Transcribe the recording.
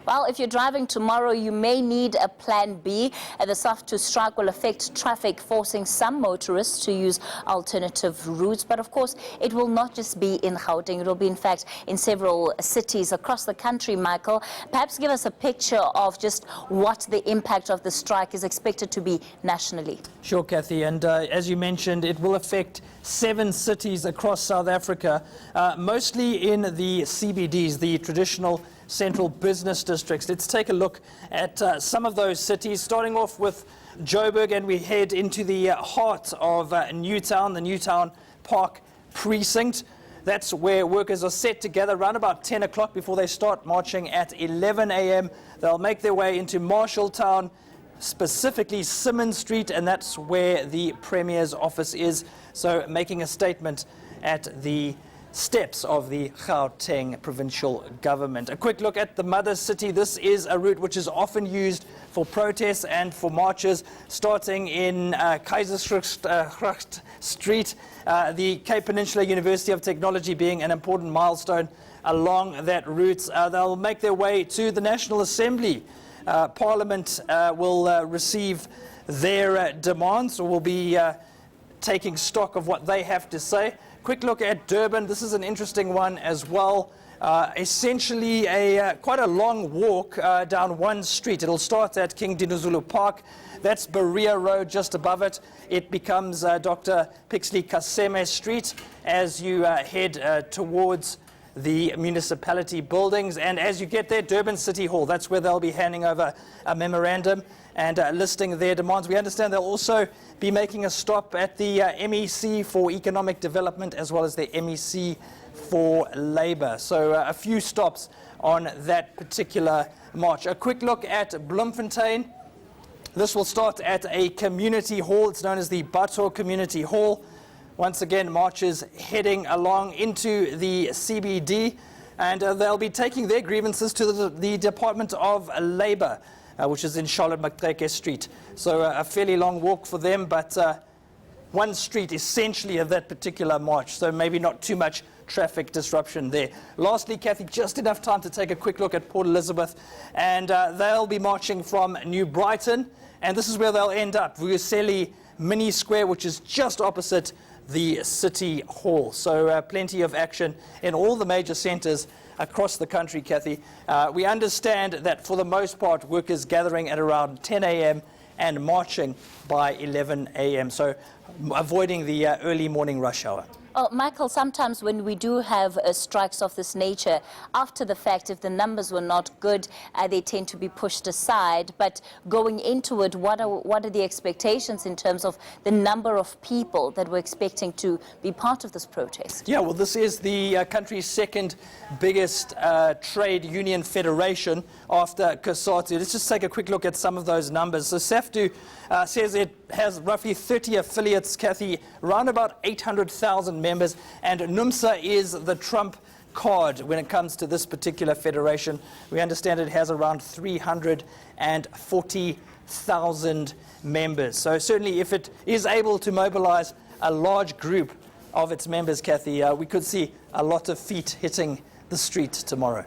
Well, if you're driving tomorrow, you may need a plan B. The Saftu strike will affect traffic, forcing some motorists to use alternative routes. But of course, it will not just be in Gauteng. It will be, in fact, in several cities across the country, Michael. Perhaps give us a picture of just what the impact of the strike is expected to be nationally. Sure, Kathy. And as you mentioned, it will affect 7 cities across South Africa, mostly in the CBDs, the traditional central business districts. Let's take a look at some of those cities, starting off with Joburg, and we head into the heart of Newtown, the Newtown Park precinct. That's where workers are set together around about 10 o'clock before they start marching at 11 a.m. They'll make their way into Marshalltown, specifically Simmons Street, and that's where the Premier's office is. So making a statement at the steps of the Gauteng provincial government. A quick look at the mother city. This is a route which is often used for protests and for marches, starting in Keizersgracht Street, the Cape Peninsula University of Technology being an important milestone along that route. They'll make their way to the National Assembly. Parliament will receive their demands, or will be taking stock of what they have to say. Quick look at Durban. This is an interesting one as well. Essentially quite a long walk down one street. It'll start at King Dinuzulu Park. That's Marillier Road just above it. It becomes Dr. Pixley Kaseme Street as you head towards the municipality buildings. And as you get there, Durban City Hall, that's where they'll be handing over a memorandum and listing their demands. We understand they'll also be making a stop at the MEC for Economic Development, as well as the MEC for Labour. So a few stops on that particular march. A quick look at Bloemfontein. This will start at a community hall. It's known as the Bato Community Hall. Once again, marchers heading along into the CBD, and they'll be taking their grievances to the Department of Labour, which is in Charlotte Mactreke Street. So a fairly long walk for them, but one street essentially of that particular march, so maybe not too much traffic disruption there. Lastly, Kathy, just enough time to take a quick look at Port Elizabeth, and they'll be marching from New Brighton, and this is where they'll end up, Vuyiseli Mini Square, which is just opposite the City Hall. So plenty of action in all the major centres across the country, Kathy. We understand that for the most part, workers gathering at around 10 a.m. and marching by 11 a.m. So avoiding the early morning rush hour. Oh, Michael, sometimes when we do have strikes of this nature, after the fact, if the numbers were not good, they tend to be pushed aside. But going into it, what are the expectations in terms of the number of people that we're expecting to be part of this protest? Yeah, well, this is the country's second biggest trade union federation after COSATU. Let's just take a quick look at some of those numbers. So Saftu says it has roughly 30 affiliates, Kathy, around about 800,000 members, and NUMSA is the trump card when it comes to this particular federation. We understand it has around 340,000 members. So certainly if it is able to mobilize a large group of its members, Kathy, we could see a lot of feet hitting the street tomorrow.